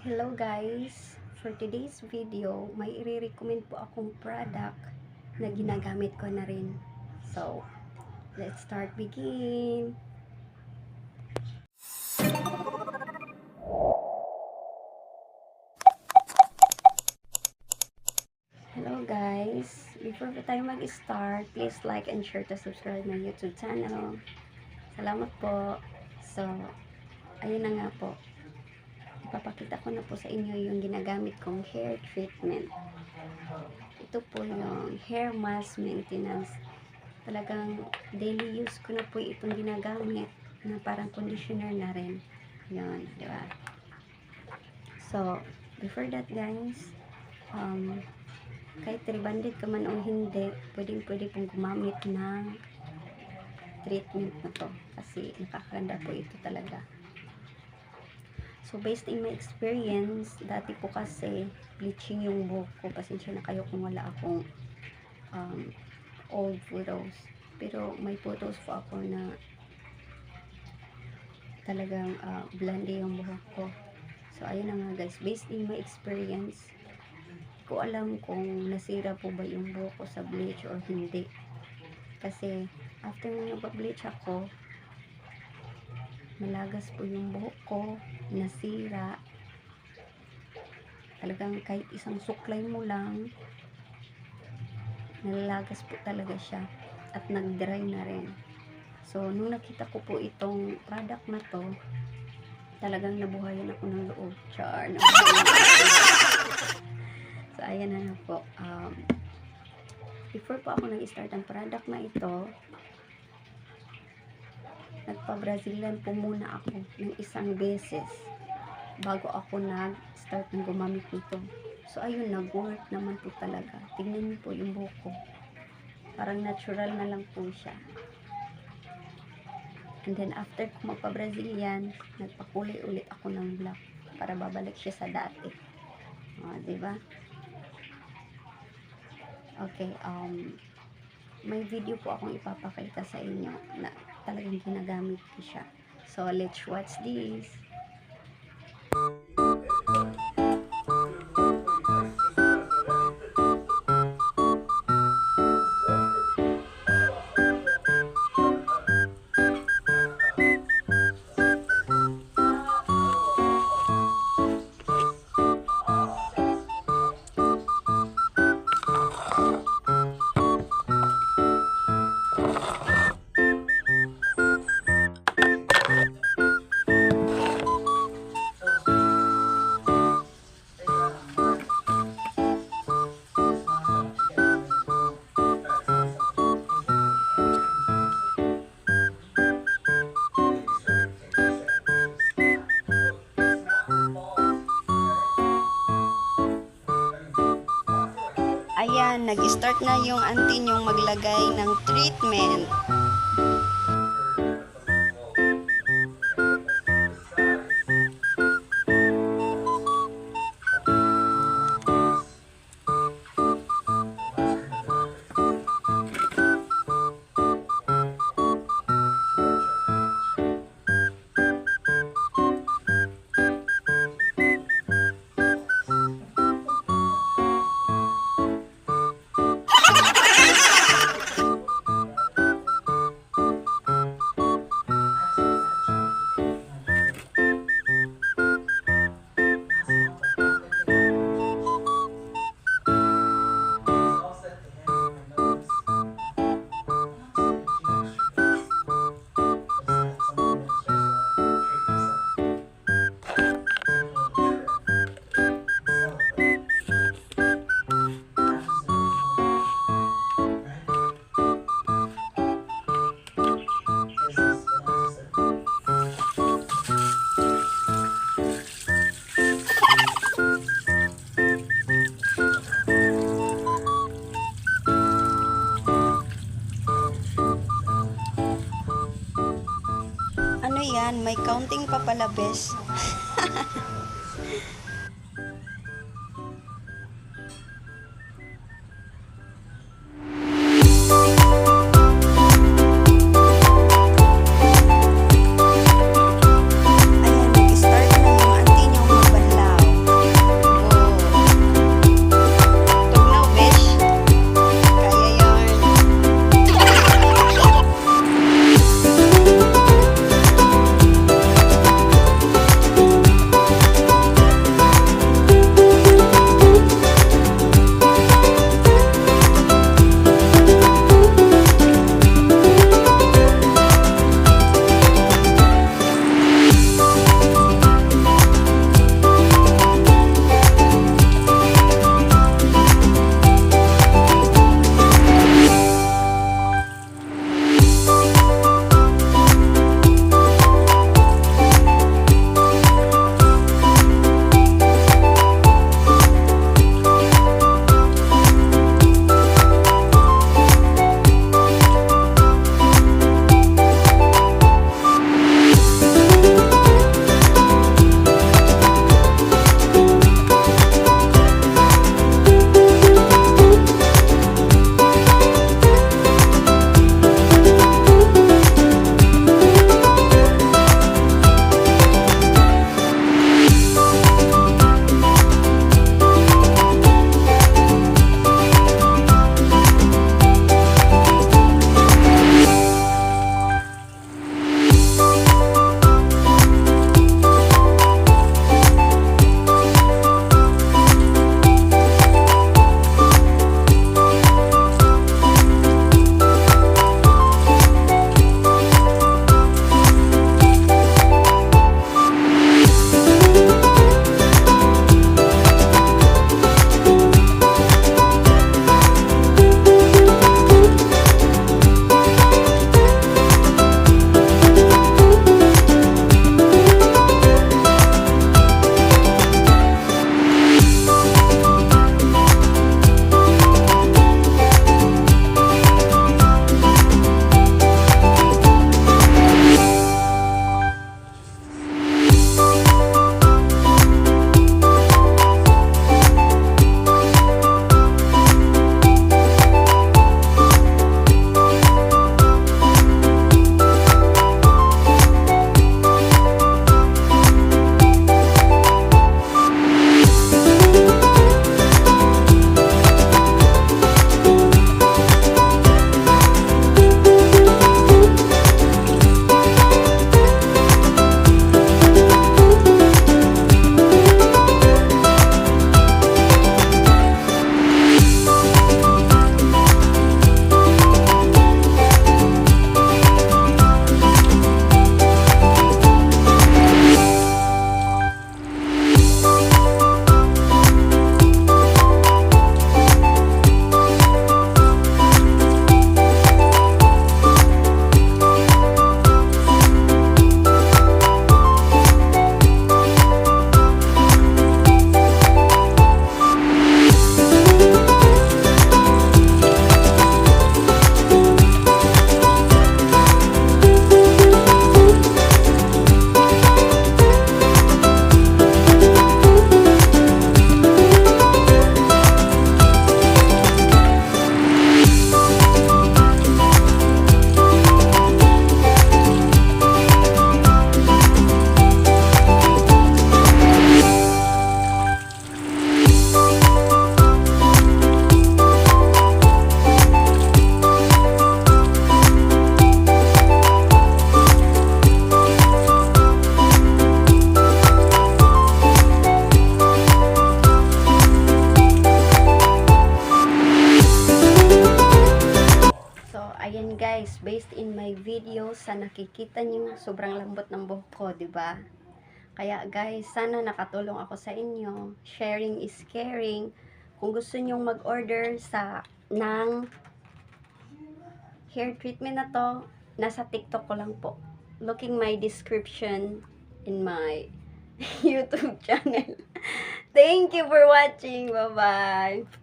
Hello guys! For today's video, may i-recommend po akong product na ginagamit ko na rin. So, let's start begin! Hello guys! Before pa tayo mag-start, please like and share to subscribe my YouTube channel. Salamat po! So, ayun na nga po. Ipapakita ko na po sa inyo yung ginagamit kong hair treatment. Ito po yung hair mask maintenance. Talagang daily use ko na po itong ginagamit na parang conditioner na rin. Yun, di ba? So, before that guys, kahit rebanded ka man o hindi, pwede pong gumamit ng treatment na to. Kasi nakakaganda po ito talaga. So, based in my experience, dati po kasi bleaching yung buhok ko. Pasensya na kayo kung wala akong old photos. Pero may photos po ako na talagang blonde yung buhok ko. So, ayun na nga guys. Based in my experience, ko alam kung nasira po ba yung buhok ko sa bleach or hindi. Kasi, after na nagpa-bleach ako, malagas po yung buhok ko, nasira. Talagang kahit isang suklay mo lang, nalalagas po talaga siya at nag-dry na rin. So, nung nakita ko po itong product na to, talagang nabuhayan ako ng loob. Char! So, ayan na nga po. Before po ako nag-start ang product na ito, nagpa-Brazilian po muna ako ng isang beses bago ako nag-start ng gumamit nito. So, ayun, nag-work naman po talaga. Tingnan niyo po yung buhok ko. Parang natural na lang po siya. And then, after ko magpa-Brazilian, nagpakulay ulit ako ng black para babalik siya sa dati. Diba? Okay, may video po akong ipapakita sa inyo na talagang ginagamit ko siya. So, let's watch this. Ayan, nag-start na yung auntie nyong maglagay ng treatment. Ano yan? May counting pa pala, bes. Ayan, nag-start na yung auntie nyong mabanlaw. ayan guys, based in my video, sa nakikita nyo, sobrang lambot ng buhok ko, di ba? Kaya guys, sana nakatulong ako sa inyo. Sharing is caring. Kung gusto nyong mag-order ng hair treatment na to, nasa TikTok ko lang po. Looking my description in my YouTube channel. Thank you for watching. Bye-bye.